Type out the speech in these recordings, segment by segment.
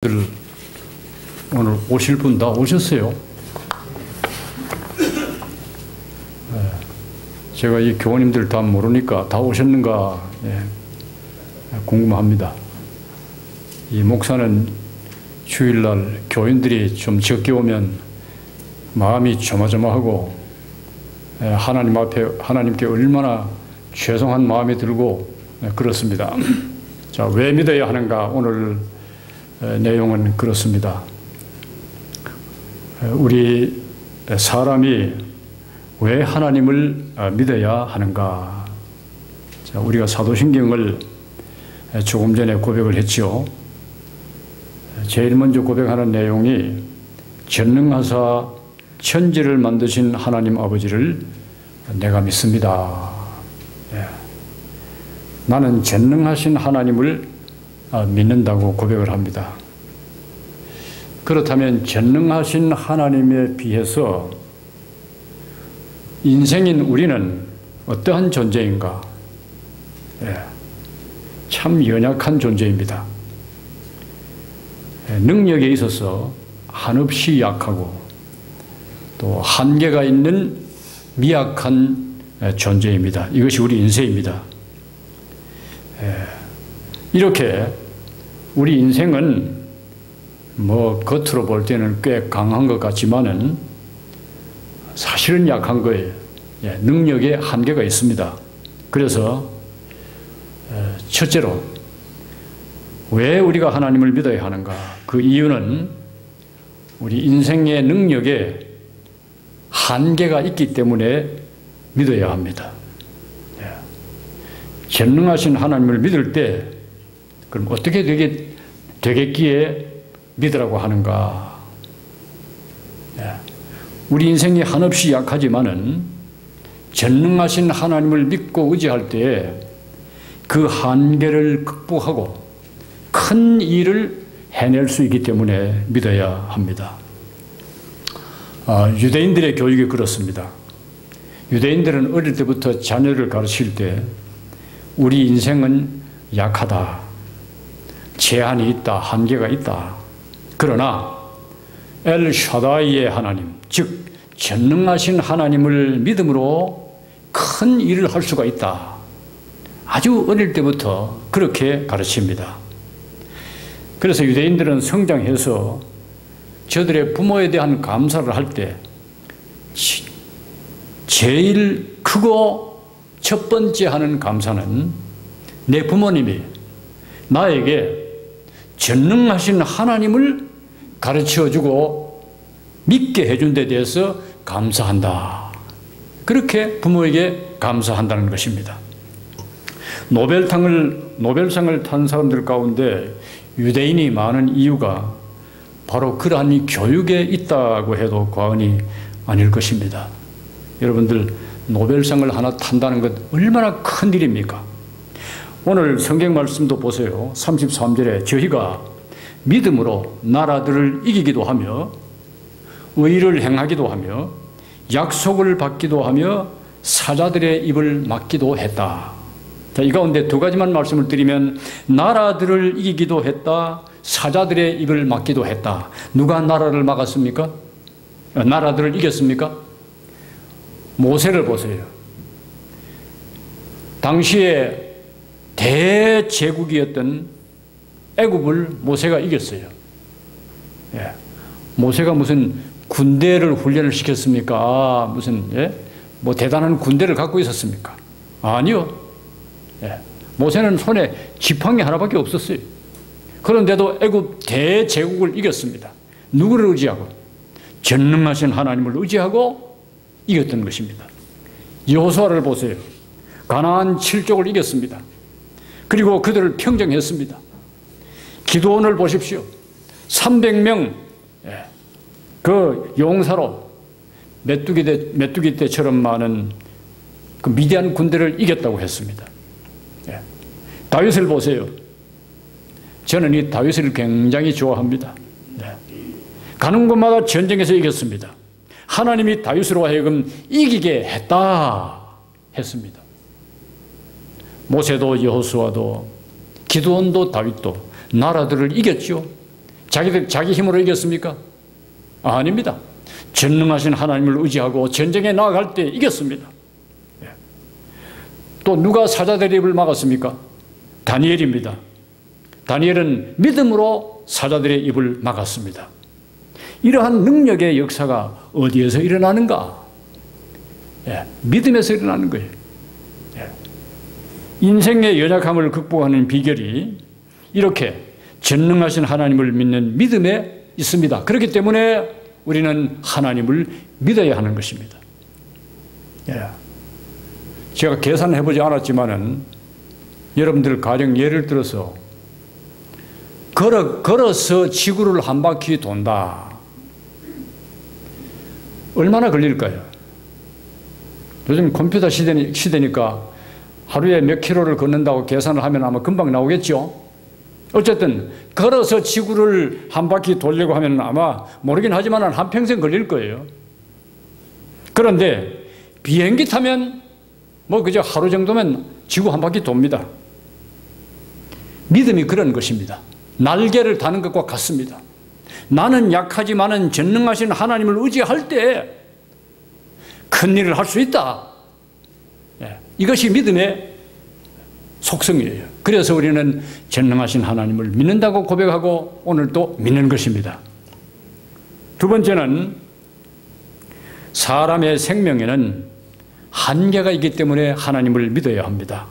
교우님들 오늘 오실 분 다 오셨어요? 제가 이 교우님들 다 모르니까 다 오셨는가 궁금합니다. 이 목사는 주일날 교인들이 좀 적게 오면 마음이 조마조마하고 하나님 앞에 하나님께 얼마나 죄송한 마음이 들고 그렇습니다. 자, 왜 믿어야 하는가? 오늘 내용은 그렇습니다. 우리 사람이 왜 하나님을 믿어야 하는가? 자, 우리가 사도신경을 조금 전에 고백을 했죠. 제일 먼저 고백하는 내용이 전능하사 천지를 만드신 하나님 아버지를 내가 믿습니다. 나는 전능하신 하나님을 믿는다고 고백을 합니다. 그렇다면 전능하신 하나님에 비해서 인생인 우리는 어떠한 존재인가? 참 연약한 존재입니다. 능력에 있어서 한없이 약하고 또 한계가 있는 미약한 존재입니다. 이것이 우리 인생입니다. 이렇게 우리 인생은 뭐 겉으로 볼 때는 꽤 강한 것 같지만은 사실은 약한 거예요. 능력에 한계가 있습니다. 그래서 첫째로 왜 우리가 하나님을 믿어야 하는가? 그 이유는 우리 인생의 능력에 한계가 있기 때문에 믿어야 합니다. 전능하신 하나님을 믿을 때 그럼 어떻게 되겠기에 믿으라고 하는가? 우리 인생이 한없이 약하지만은 전능하신 하나님을 믿고 의지할 때에 그 한계를 극복하고 큰 일을 해낼 수 있기 때문에 믿어야 합니다. 유대인들의 교육이 그렇습니다. 유대인들은 어릴 때부터 자녀를 가르칠 때 우리 인생은 약하다, 제한이 있다, 한계가 있다. 그러나 엘 샤다이의 하나님, 즉 전능하신 하나님을 믿음으로 큰 일을 할 수가 있다. 아주 어릴 때부터 그렇게 가르칩니다. 그래서 유대인들은 성장해서 저들의 부모에 대한 감사를 할 때 제일 크고 첫 번째 하는 감사는 내 부모님이 나에게 전능하신 하나님을 가르쳐주고 믿게 해준 데 대해서 감사한다. 그렇게 부모에게 감사한다는 것입니다. 노벨상을 탄 사람들 가운데 유대인이 많은 이유가 바로 그러한 이 교육에 있다고 해도 과언이 아닐 것입니다. 여러분들 노벨상을 하나 탄다는 것 얼마나 큰 일입니까? 오늘 성경 말씀도 보세요. 33절에 저희가 믿음으로 나라들을 이기기도 하며 의를 행하기도 하며 약속을 받기도 하며 사자들의 입을 막기도 했다. 자, 이 가운데 두 가지만 말씀을 드리면 나라들을 이기기도 했다, 사자들의 입을 막기도 했다. 누가 나라를 막았습니까? 나라들을 이겼습니까? 모세를 보세요. 당시에 대제국이었던 애굽을 모세가 이겼어요. 모세가 무슨 군대를 훈련을 시켰습니까? 무슨 뭐 대단한 군대를 갖고 있었습니까? 아니요. 모세는 손에 지팡이 하나밖에 없었어요. 그런데도 애굽 대제국을 이겼습니다. 누구를 의지하고? 전능하신 하나님을 의지하고 이겼던 것입니다. 여호수아를 보세요. 가나안 7족을 이겼습니다. 그리고 그들을 평정했습니다. 기드온을 보십시오. 300명 그 용사로 메뚜기 떼처럼 많은 그 미디안 군대를 이겼다고 했습니다. 다윗을 보세요. 저는 이 다윗을 굉장히 좋아합니다. 가는 곳마다 전쟁에서 이겼습니다. 하나님이 다윗으로 하여금 이기게 했다 했습니다. 모세도 여호수아도 기드온도 다윗도 나라들을 이겼죠. 자기 힘으로 이겼습니까? 아닙니다. 전능하신 하나님을 의지하고 전쟁에 나아갈 때 이겼습니다. 또 누가 사자들의 입을 막았습니까? 다니엘입니다. 다니엘은 믿음으로 사자들의 입을 막았습니다. 이러한 능력의 역사가 어디에서 일어나는가? 믿음에서 일어나는 거예요. 인생의 연약함을 극복하는 비결이 이렇게 전능하신 하나님을 믿는 믿음에 있습니다. 그렇기 때문에 우리는 하나님을 믿어야 하는 것입니다. 제가 계산해보지 않았지만은 여러분들 가령 예를 들어서 걸어서 지구를 한 바퀴 돈다. 얼마나 걸릴까요? 요즘 컴퓨터 시대니까 하루에 몇 킬로를 걷는다고 계산을 하면 아마 금방 나오겠죠? 어쨌든 걸어서 지구를 한 바퀴 돌려고 하면 아마 모르긴 하지만 한평생 걸릴 거예요. 그런데 비행기 타면 뭐 그저 하루 정도면 지구 한 바퀴 돕니다. 믿음이 그런 것입니다. 날개를 다는 것과 같습니다. 나는 약하지만은 전능하신 하나님을 의지할 때 큰일을 할 수 있다. 이것이 믿음의 속성이에요. 그래서 우리는 전능하신 하나님을 믿는다고 고백하고 오늘도 믿는 것입니다. 두 번째는 사람의 생명에는 한계가 있기 때문에 하나님을 믿어야 합니다.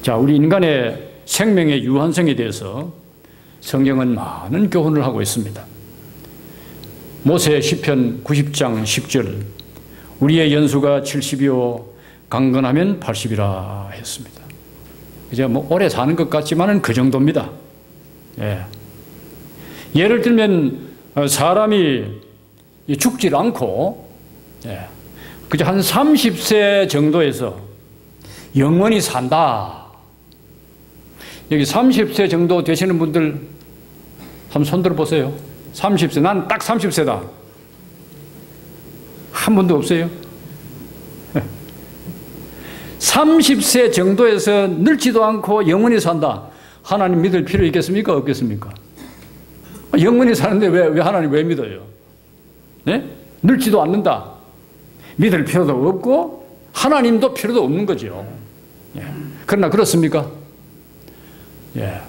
자, 우리 인간의 생명의 유한성에 대해서 성경은 많은 교훈을 하고 있습니다. 모세 시편 90장 10절 우리의 연수가 70이요 강건하면 80이라 했습니다. 이제 뭐 오래 사는 것 같지만은 그 정도입니다. 예를 들면 사람이 죽질 않고 그저 한 30세 정도에서 영원히 산다. 여기 30세 정도 되시는 분들 한번 손 들어 보세요. 30세, 난 딱 30세다. 한 분도 없어요. 30세 정도에서 늙지도 않고 영원히 산다. 하나님 믿을 필요 있겠습니까? 없겠습니까? 영원히 사는데 왜 하나님 왜 믿어요? 네? 늙지도 않는다. 믿을 필요도 없고 하나님도 필요도 없는 거죠. 그러나 그렇습니까?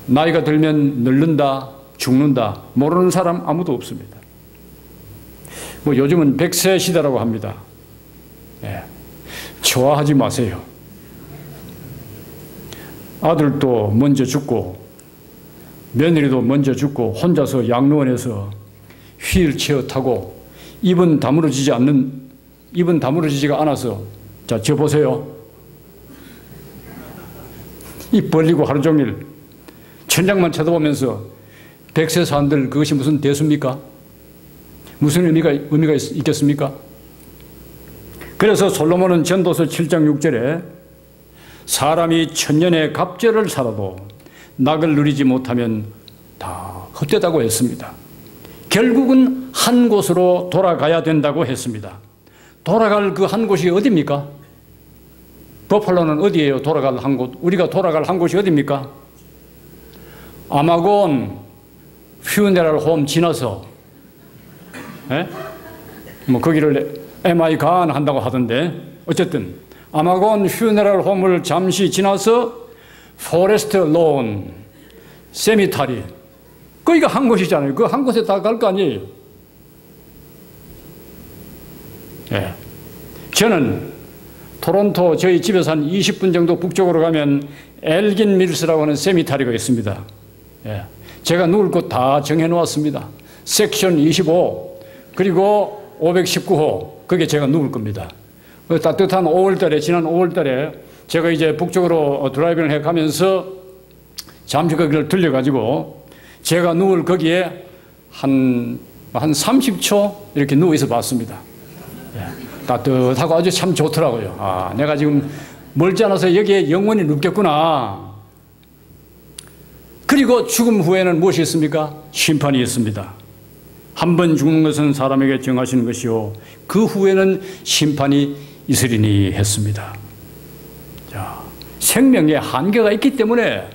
나이가 들면 늙는다, 죽는다. 모르는 사람 아무도 없습니다. 뭐 요즘은 100세 시대라고 합니다. 좋아하지 마세요. 아들도 먼저 죽고 며느리도 먼저 죽고 혼자서 양로원에서 휠체어 타고 입은 다물어지지가 않아서 자, 저 보세요. 입 벌리고 하루 종일 천장만 쳐다보면서 100세 산들 그것이 무슨 대수입니까? 무슨 의미가 있겠습니까? 그래서 솔로몬은 전도서 7장 6절에 사람이 천년의 갑절을 살아도 낙을 누리지 못하면 다 헛되다고 했습니다. 결국은 한 곳으로 돌아가야 된다고 했습니다. 돌아갈 그 한 곳이 어디입니까? 버팔로는 어디예요? 돌아갈 한 곳. 우리가 돌아갈 한 곳이 어디입니까? 아마곤 퓨네럴 홈 지나서 뭐 거기를 MI 간 한다고 하던데 어쨌든 아마곤 퓨네럴 홈을 잠시 지나서 포레스트 론 세미타리 거기가 한 곳이잖아요. 그 한 곳에 다 갈 거 아니에요. 저는 토론토 저희 집에서 한 20분 정도 북쪽으로 가면 엘긴 밀스라고 하는 세미타리가 있습니다. 제가 누울 곳 다 정해 놓았습니다. 섹션 25 그리고 519호 그게 제가 누울 겁니다. 따뜻한 5월달에 지난 5월달에 제가 이제 북쪽으로 드라이빙을 해 가면서 잠시 거기를 들려가지고 제가 누울 거기에 한 30초 이렇게 누워 있어 봤습니다. 따뜻하고 아주 참 좋더라고요. 아, 내가 지금 멀지 않아서 여기에 영원히 눕겠구나. 그리고 죽음 후에는 무엇이 있습니까? 심판이 있습니다. 한 번 죽는 것은 사람에게 정하시는 것이요 그 후에는 심판이 있으리니 했습니다. 자, 생명에 한계가 있기 때문에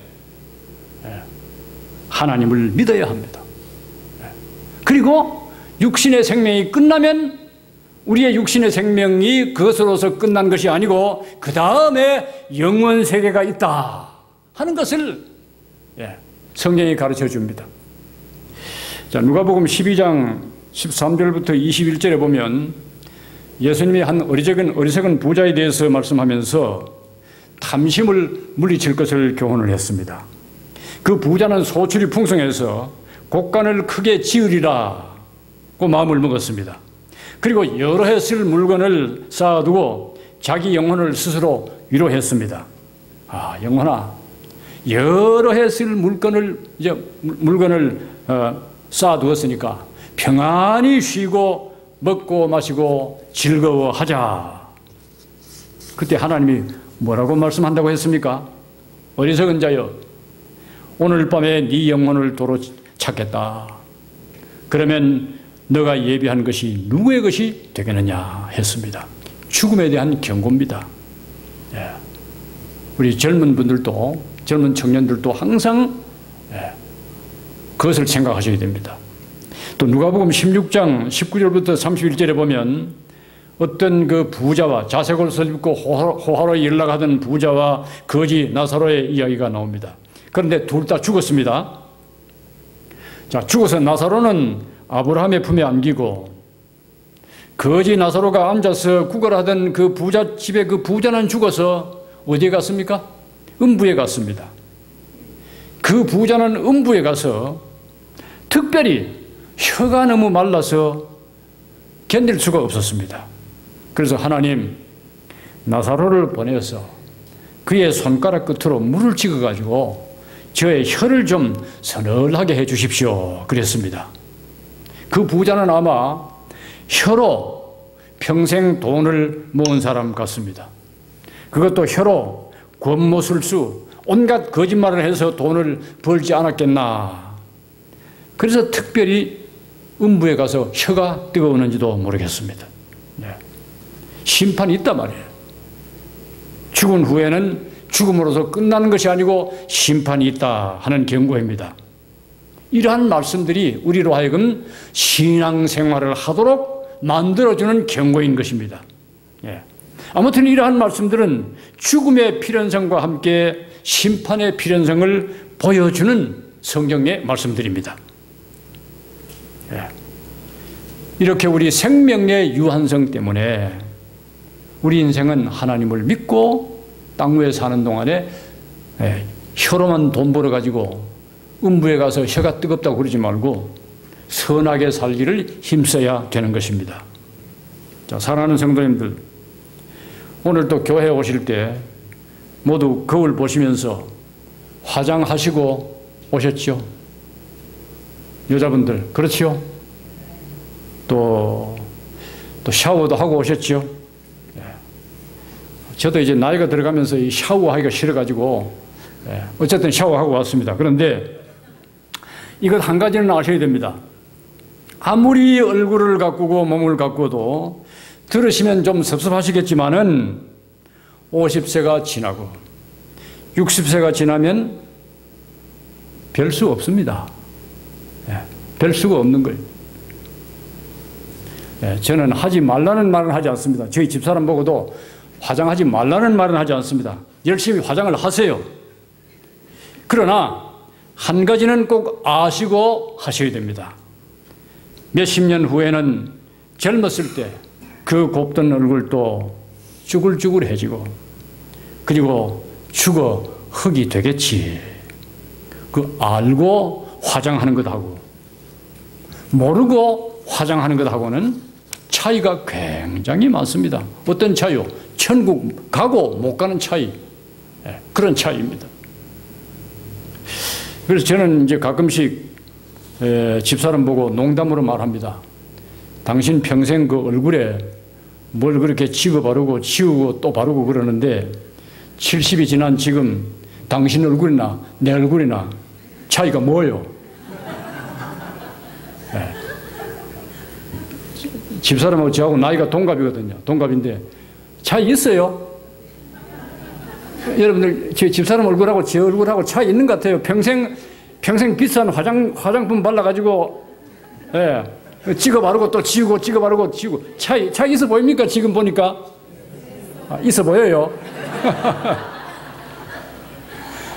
하나님을 믿어야 합니다. 그리고 육신의 생명이 끝나면 우리의 육신의 생명이 그것으로서 끝난 것이 아니고 그 다음에 영원 세계가 있다 하는 것을 성경이 가르쳐 줍니다. 자, 누가복음 12장 13절부터 21절에 보면 예수님이 한 어리석은 부자에 대해서 말씀하면서 탐심을 물리칠 것을 교훈을 했습니다. 그 부자는 소출이 풍성해서 곡간을 크게 지으리라고 마음을 먹었습니다. 그리고 여러 해 쓸 물건을 쌓아두고 자기 영혼을 스스로 위로했습니다. 아, 영혼아, 여러 해 쓸 물건을 쌓아두었으니까 평안히 쉬고 먹고 마시고 즐거워하자. 그때 하나님이 뭐라고 말씀한다고 했습니까? 어리석은 자여, 오늘 밤에 네 영혼을 도로 찾겠다. 그러면 너가 예비한 것이 누구의 것이 되겠느냐 했습니다. 죽음에 대한 경고입니다. 우리 젊은 분들도, 젊은 청년들도 항상 그것을 생각하셔야 됩니다. 또 누가복음 16장 19절부터 31절에 보면 어떤 그 부자와 자색 옷을 입고 호화로이 연락하던 부자와 거지 나사로의 이야기가 나옵니다. 그런데 둘 다 죽었습니다. 자, 죽어서 나사로는 아브라함의 품에 안기고 거지 나사로가 앉아서 구걸하던 그 부자 집에 그 부자는 죽어서 어디에 갔습니까? 음부에 갔습니다. 그 부자는 음부에 가서 특별히 혀가 너무 말라서 견딜 수가 없었습니다. 그래서 하나님, 나사로를 보내서 그의 손가락 끝으로 물을 찍어가지고 저의 혀를 좀 서늘하게 해 주십시오. 그랬습니다. 그 부자는 아마 혀로 평생 돈을 모은 사람 같습니다. 그것도 혀로 권모술수, 온갖 거짓말을 해서 돈을 벌지 않았겠나. 그래서 특별히 음부에 가서 혀가 뜨거웠는지도 모르겠습니다. 심판이 있단 말이에요. 죽은 후에는 죽음으로서 끝나는 것이 아니고 심판이 있다 하는 경고입니다. 이러한 말씀들이 우리로 하여금 신앙생활을 하도록 만들어주는 경고인 것입니다. 아무튼 이러한 말씀들은 죽음의 필연성과 함께 심판의 필연성을 보여주는 성경의 말씀들입니다. 이렇게 우리 생명의 유한성 때문에 우리 인생은 하나님을 믿고 땅 위에 사는 동안에 혀로만 돈 벌어가지고 음부에 가서 혀가 뜨겁다고 그러지 말고 선하게 살기를 힘써야 되는 것입니다. 자, 사랑하는 성도님들, 오늘 또 교회에 오실 때 모두 거울 보시면서 화장하시고 오셨죠? 여자분들, 그렇지요? 또 샤워도 하고 오셨죠? 저도 이제 나이가 들어가면서 이 샤워하기가 싫어가지고 어쨌든 샤워하고 왔습니다. 그런데 이것 한 가지는 아셔야 됩니다. 아무리 얼굴을 가꾸고 몸을 가꾸어도 들으시면 좀 섭섭하시겠지만은 50세가 지나고 60세가 지나면 별 수 없습니다. 별 수가 없는 거예요. 저는 하지 말라는 말은 하지 않습니다. 저희 집사람 보고도 화장하지 말라는 말은 하지 않습니다. 열심히 화장을 하세요. 그러나 한 가지는 꼭 아시고 하셔야 됩니다. 몇십 년 후에는 젊었을 때 그 곱던 얼굴도 쭈글쭈글해지고 그리고 죽어 흙이 되겠지. 그 알고 화장하는 것하고 모르고 화장하는 것하고는 차이가 굉장히 많습니다. 어떤 차이요? 천국 가고 못 가는 차이. 그런 차이입니다. 그래서 저는 이제 가끔씩 집사람 보고 농담으로 말합니다. 당신 평생 그 얼굴에 뭘 그렇게 지고 바르고 지우고 또 바르고 그러는데 70이 지난 지금 당신 얼굴이나 내 얼굴이나 차이가 뭐예요? 집사람하고 저하고 나이가 동갑이거든요. 동갑인데 차이 있어요? 여러분들 제 집사람 얼굴하고 제 얼굴하고 차이 있는 것 같아요. 평생 평생 비싼 화장품 발라가지고, 예, 찍어 바르고 또 지우고, 찍어 바르고 지우고. 차이 있어 보입니까? 지금 보니까? 있어 보여요.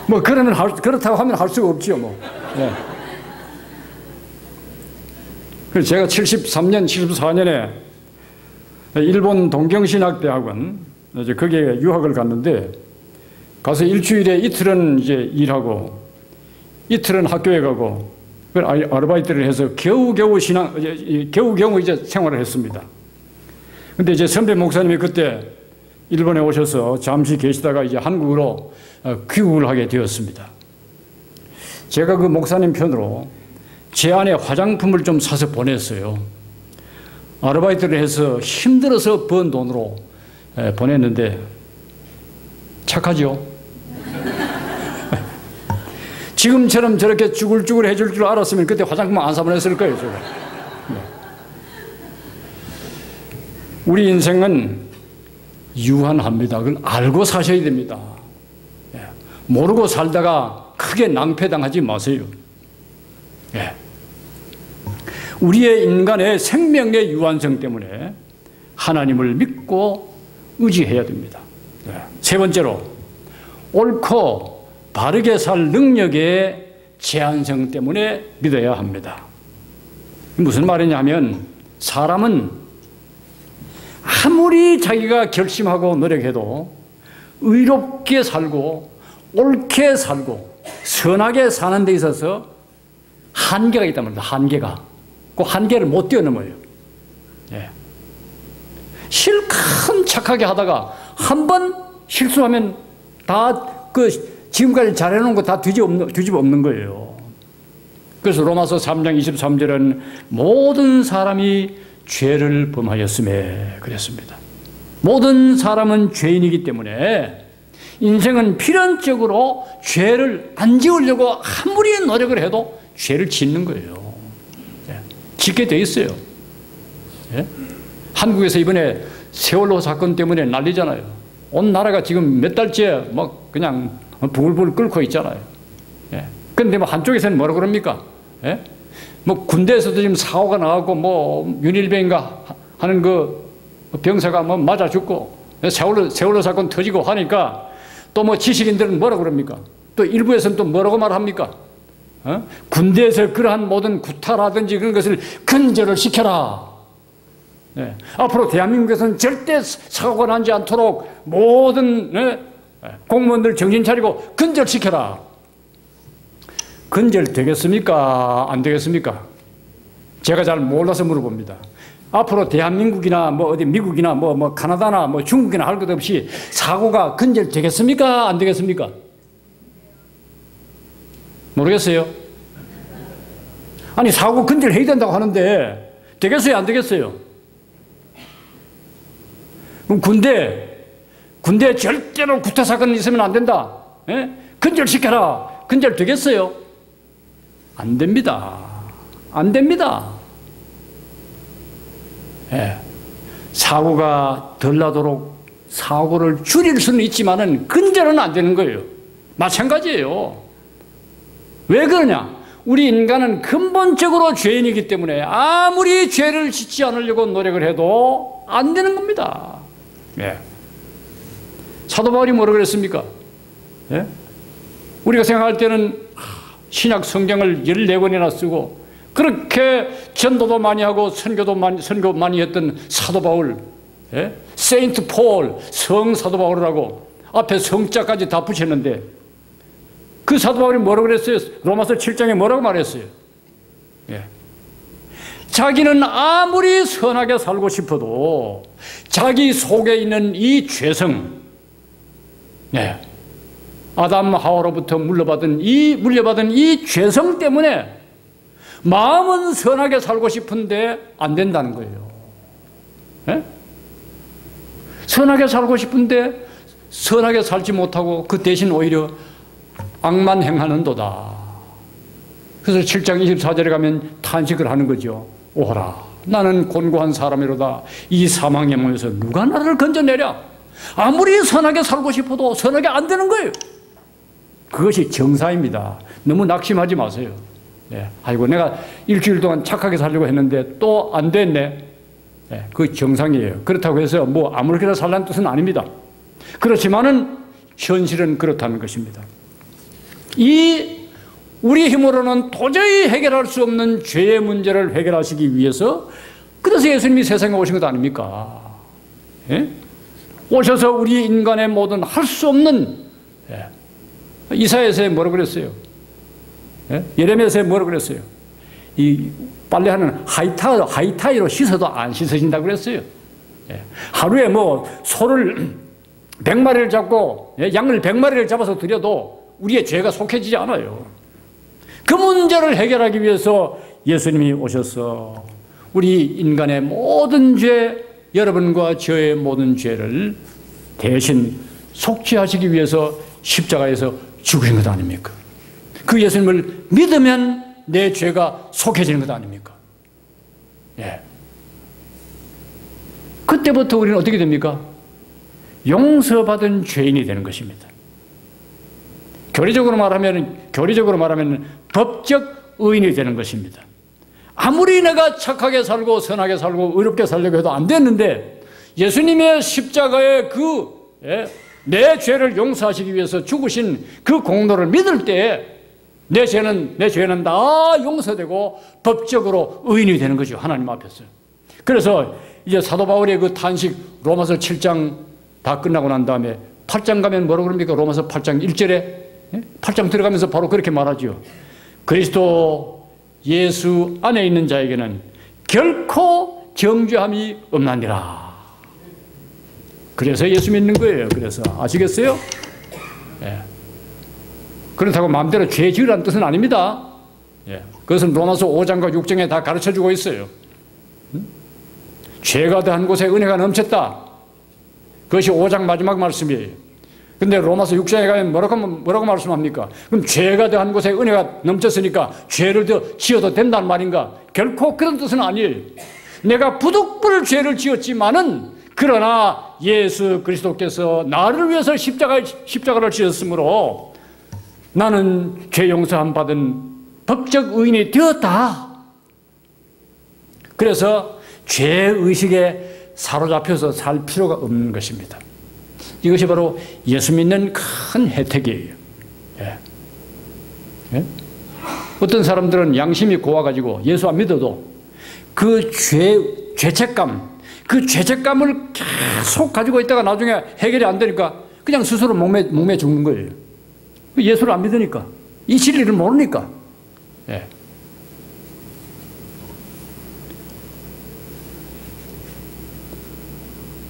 뭐, 그렇다고 하면 할 수가 없지요, 뭐. 예. 그래서 제가 73년, 74년에 일본 동경신학대학원, 이제 거기에 유학을 갔는데, 가서 일주일에 이틀은 이제 일하고, 이틀은 학교에 가고, 아르바이트를 해서 겨우겨우 이제 생활을 했습니다. 근데 이제 선배 목사님이 그때 일본에 오셔서 잠시 계시다가 이제 한국으로 귀국을 하게 되었습니다. 제가 그 목사님 편으로 제 아내 화장품을 좀 사서 보냈어요. 아르바이트를 해서 힘들어서 번 돈으로 보냈는데 착하죠? 지금처럼 저렇게 쭈글쭈글 해줄 줄 알았으면 그때 화장품 안 사보냈을 거예요, 제가. 우리 인생은 유한합니다. 그걸 알고 사셔야 됩니다. 모르고 살다가 크게 낭패당하지 마세요. 우리의 인간의 생명의 유한성 때문에 하나님을 믿고 의지해야 됩니다. 세 번째로, 옳고 바르게 살 능력의 제한성 때문에 믿어야 합니다. 무슨 말이냐면, 사람은 아무리 자기가 결심하고 노력해도 의롭게 살고 옳게 살고 선하게 사는 데 있어서 한계가 있단 말입니다. 한계가. 그 한계를 못 뛰어넘어요. 실컷 착하게 하다가 한 번 실수하면 다 지금까지 잘해놓은 거 다 뒤집어 엎는 거예요. 그래서 로마서 3장 23절은 모든 사람이 죄를 범하였음에 그랬습니다. 모든 사람은 죄인이기 때문에 인생은 필연적으로 죄를 안 지으려고 아무리 노력을 해도 죄를 짓는 거예요. 짓게 돼 있어요. 한국에서 이번에 세월호 사건 때문에 난리잖아요. 온 나라가 지금 몇 달째 막 그냥 부글부글 끓고 있잖아요. 그런데 뭐 한쪽에서는 뭐라 그럽니까? 뭐 군대에서도 지금 사고가 나갖고 뭐 윤일병인가 하는 그 병사가 뭐 맞아 죽고 세월호 사건 터지고 하니까 또 뭐 지식인들은 뭐라 그럽니까? 또 일부에서는 또 뭐라고 말합니까? 군대에서 그러한 모든 구타라든지 그런 것을 근절을 시켜라. 앞으로 대한민국에서는 절대 사고가 나지 않도록 모든 공무원들 정신 차리고 근절시켜라. 근절 되겠습니까? 안 되겠습니까? 제가 잘 몰라서 물어봅니다. 앞으로 대한민국이나 뭐 어디 미국이나 뭐 카나다나 뭐 중국이나 할 것 없이 사고가 근절 되겠습니까? 안 되겠습니까? 모르겠어요. 아니, 사고 근절해야 된다고 하는데 되겠어요? 안 되겠어요? 그럼 군대에 절대로 구타 사건이 있으면 안 된다. 근절시켜라. 근절 되겠어요? 안 됩니다. 안 됩니다. 사고가 덜 나도록 사고를 줄일 수는 있지만은 근절은 안 되는 거예요. 마찬가지예요. 왜 그러냐? 우리 인간은 근본적으로 죄인이기 때문에 아무리 죄를 짓지 않으려고 노력을 해도 안 되는 겁니다. 사도 바울이 뭐라 그랬습니까? 우리가 생각할 때는 신약 성경을 14권이나 쓰고 그렇게 전도도 많이 하고 선교 많이 했던 사도 바울, 세인트 폴, 성 사도 바울이라고 앞에 성자까지 다 붙였는데 그 사도 바울이 뭐라고 그랬어요? 로마서 7장에 뭐라고 말했어요? 자기는 아무리 선하게 살고 싶어도 자기 속에 있는 이 죄성, 아담 하와로부터 물려받은 이 죄성 때문에 마음은 선하게 살고 싶은데 안 된다는 거예요. 선하게 살고 싶은데 선하게 살지 못하고 그 대신 오히려 악만 행하는도다. 그래서 7장 24절에 가면 탄식을 하는 거죠. 오라, 나는 곤고한 사람이로다. 이 사망의 몸에서 누가 나를 건져내랴. 아무리 선하게 살고 싶어도 선하게 안 되는 거예요. 그것이 정상입니다. 너무 낙심하지 마세요. 예. 아이고, 내가 일주일 동안 착하게 살려고 했는데 또 안 됐네. 예. 그게 정상이에요. 그렇다고 해서 뭐 아무렇게나 살라는 뜻은 아닙니다. 그렇지만은 현실은 그렇다는 것입니다. 우리 힘으로는 도저히 해결할 수 없는 죄의 문제를 해결하시기 위해서 그래서 예수님이 세상에 오신 것 아닙니까? 예? 오셔서 우리 인간의 모든 할 수 없는, 예. 이사야서에 뭐라고 그랬어요? 예? 예레미야서에 뭐라고 그랬어요? 이 빨래하는 하이타이로 씻어도 안 씻어진다고 그랬어요. 예. 하루에 뭐 소를 100마리를 잡고, 예? 양을 100마리를 잡아서 드려도 우리의 죄가 속해지지 않아요. 그 문제를 해결하기 위해서 예수님이 오셔서 우리 인간의 모든 죄, 여러분과 저의 모든 죄를 대신 속죄하시기 위해서 십자가에서 죽으신 것 아닙니까? 그 예수님을 믿으면 내 죄가 속해지는 것 아닙니까? 예. 그때부터 우리는 어떻게 됩니까? 용서받은 죄인이 되는 것입니다. 교리적으로 말하면 법적 의인이 되는 것입니다. 아무리 내가 착하게 살고 선하게 살고 의롭게 살려고 해도 안 됐는데 예수님의 십자가의 내 죄를 용서하시기 위해서 죽으신 그 공로를 믿을 때에 내 죄는 다 용서되고 법적으로 의인이 되는 거죠. 하나님 앞에서. 그래서 이제 사도 바울의 그 탄식 로마서 7장 다 끝나고 난 다음에 8장 가면 뭐라고 그럽니까? 로마서 8장 1절에 8장 들어가면서 바로 그렇게 말하죠. 그리스도 예수 안에 있는 자에게는 결코 정죄함이 없나니라. 그래서 예수 믿는 거예요. 그래서 아시겠어요? 예. 그렇다고 마음대로 죄 지으라는 뜻은 아닙니다. 예. 그것은 로마서 5장과 6장에 다 가르쳐주고 있어요. 죄가 더한 곳에 은혜가 넘쳤다. 그것이 5장 마지막 말씀이에요. 근데 로마서 6장에 가면 뭐라고 말씀합니까? 그럼 죄가 더한 곳에 은혜가 넘쳤으니까 죄를 더 지어도 된다는 말인가? 결코 그런 뜻은 아니에요. 내가 부득불 죄를 지었지만은 그러나 예수 그리스도께서 나를 위해서 십자가를 지었으므로 나는 죄 용서함 받은 법적 의인이 되었다. 그래서 죄의식에 사로잡혀서 살 필요가 없는 것입니다. 이것이 바로 예수 믿는 큰 혜택이에요. 예. 예? 어떤 사람들은 양심이 고와가지고 예수 안 믿어도 그 죄책감, 그 죄책감을 계속 가지고 있다가 나중에 해결이 안 되니까 그냥 스스로 목매 죽는 거예요. 예수를 안 믿으니까. 이 진리를 모르니까. 예.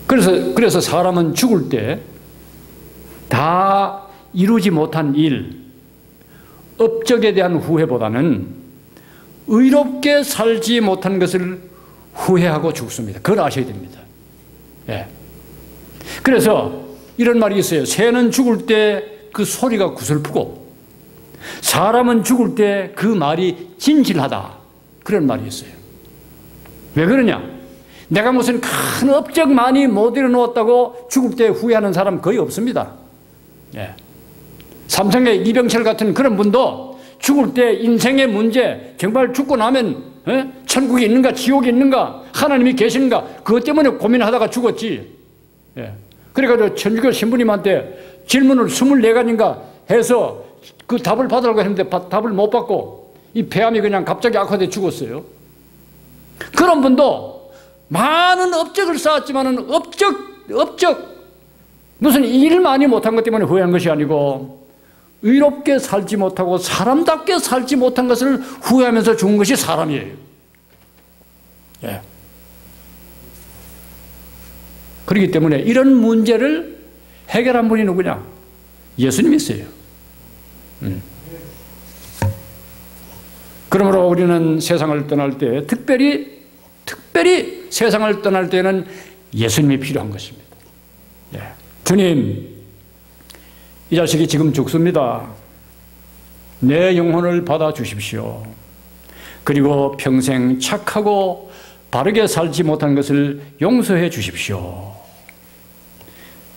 그래서 사람은 죽을 때 다 이루지 못한 일, 업적에 대한 후회보다는 의롭게 살지 못한 것을 후회하고 죽습니다. 그걸 아셔야 됩니다. 예. 그래서 이런 말이 있어요. 새는 죽을 때 그 소리가 구슬프고 사람은 죽을 때 그 말이 진실하다. 그런 말이 있어요. 왜 그러냐? 내가 무슨 큰 업적 많이 못 이뤄놓았다고 죽을 때 후회하는 사람 거의 없습니다. 예. 삼성의 이병철 같은 그런 분도 죽을 때 인생의 문제, 정말 죽고 나면 천국이 있는가 지옥이 있는가 하나님이 계시는가 그것 때문에 고민하다가 죽었지. 예. 그래가지고 천주교 신부님한테 질문을 24가지인가 해서 그 답을 받으라고 했는데 답을 못 받고 이 폐암이 그냥 갑자기 악화돼 죽었어요. 그런 분도 많은 업적을 쌓았지만은 업적 무슨 일 많이 못한 것 때문에 후회한 것이 아니고 의롭게 살지 못하고 사람답게 살지 못한 것을 후회하면서 죽은 것이 사람이에요. 예. 그렇기 때문에 이런 문제를 해결한 분이 누구냐? 예수님이세요. 그러므로 우리는 세상을 떠날 때 특별히 세상을 떠날 때는 예수님이 필요한 것입니다. 예. 주님, 이 자식이 지금 죽습니다. 내 영혼을 받아주십시오. 그리고 평생 착하고 바르게 살지 못한 것을 용서해 주십시오.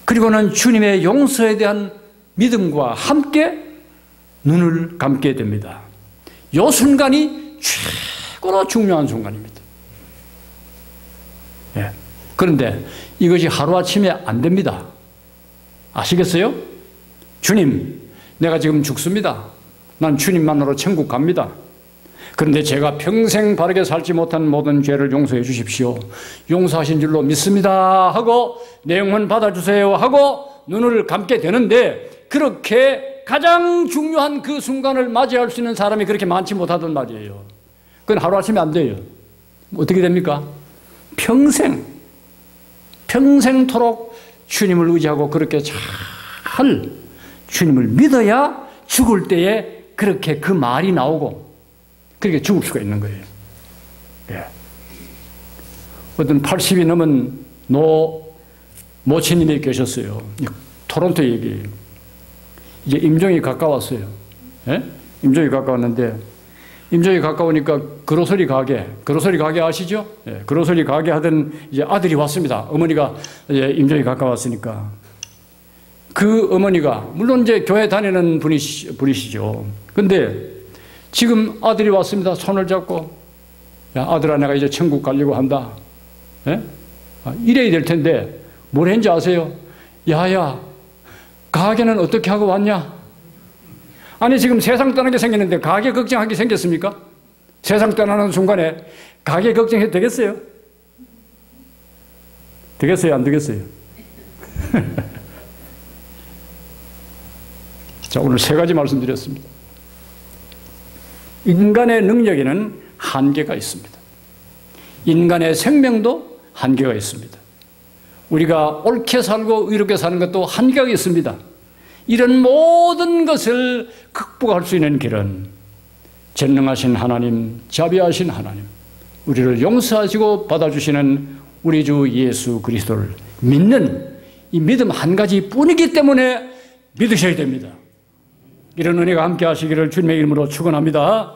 그리고는 주님의 용서에 대한 믿음과 함께 눈을 감게 됩니다. 이 순간이 최고로 중요한 순간입니다. 예. 그런데 이것이 하루아침에 안 됩니다. 아시겠어요? 주님, 내가 지금 죽습니다. 난 주님 만나러 천국 갑니다. 그런데 제가 평생 바르게 살지 못한 모든 죄를 용서해 주십시오. 용서하신 줄로 믿습니다 하고 내 영혼 받아주세요 하고 눈을 감게 되는데, 그렇게 가장 중요한 그 순간을 맞이할 수 있는 사람이 그렇게 많지 못하단 말이에요. 그건 하루아침에 안 돼요. 어떻게 됩니까? 평생토록 주님을 의지하고 그렇게 잘 주님을 믿어야 죽을 때에 그렇게 그 말이 나오고 그렇게 죽을 수가 있는 거예요. 예. 어떤 80이 넘은 모친님이 계셨어요. 토론토 얘기예요. 이제 임종이 가까웠어요. 예? 임종이 가까웠는데, 임종이 가까우니까 그로서리 가게 아시죠? 예, 그로서리 가게 하던 이제 아들이 왔습니다. 어머니가 이제 임종이 가까웠으니까. 그 어머니가, 물론 이제 교회 다니는 분이시죠. 근데 지금 아들이 왔습니다. 손을 잡고, 야, 아들아, 내가 이제 천국 가려고 한다. 예? 이래야 될 텐데, 뭘 했는지 아세요? 야야, 가게는 어떻게 하고 왔냐? 아니, 지금 세상 떠나게 생겼는데 가게 걱정하게 생겼습니까? 세상 떠나는 순간에 가게 걱정해도 되겠어요? 되겠어요? 안 되겠어요? 자, 오늘 세 가지 말씀드렸습니다. 인간의 능력에는 한계가 있습니다. 인간의 생명도 한계가 있습니다. 우리가 옳게 살고 의롭게 사는 것도 한계가 있습니다. 이런 모든 것을 극복할 수 있는 길은 전능하신 하나님, 자비하신 하나님, 우리를 용서하시고 받아주시는 우리 주 예수 그리스도를 믿는 이 믿음 한 가지 뿐이기 때문에 믿으셔야 됩니다. 이런 은혜가 함께 하시기를 주님의 이름으로 축원합니다.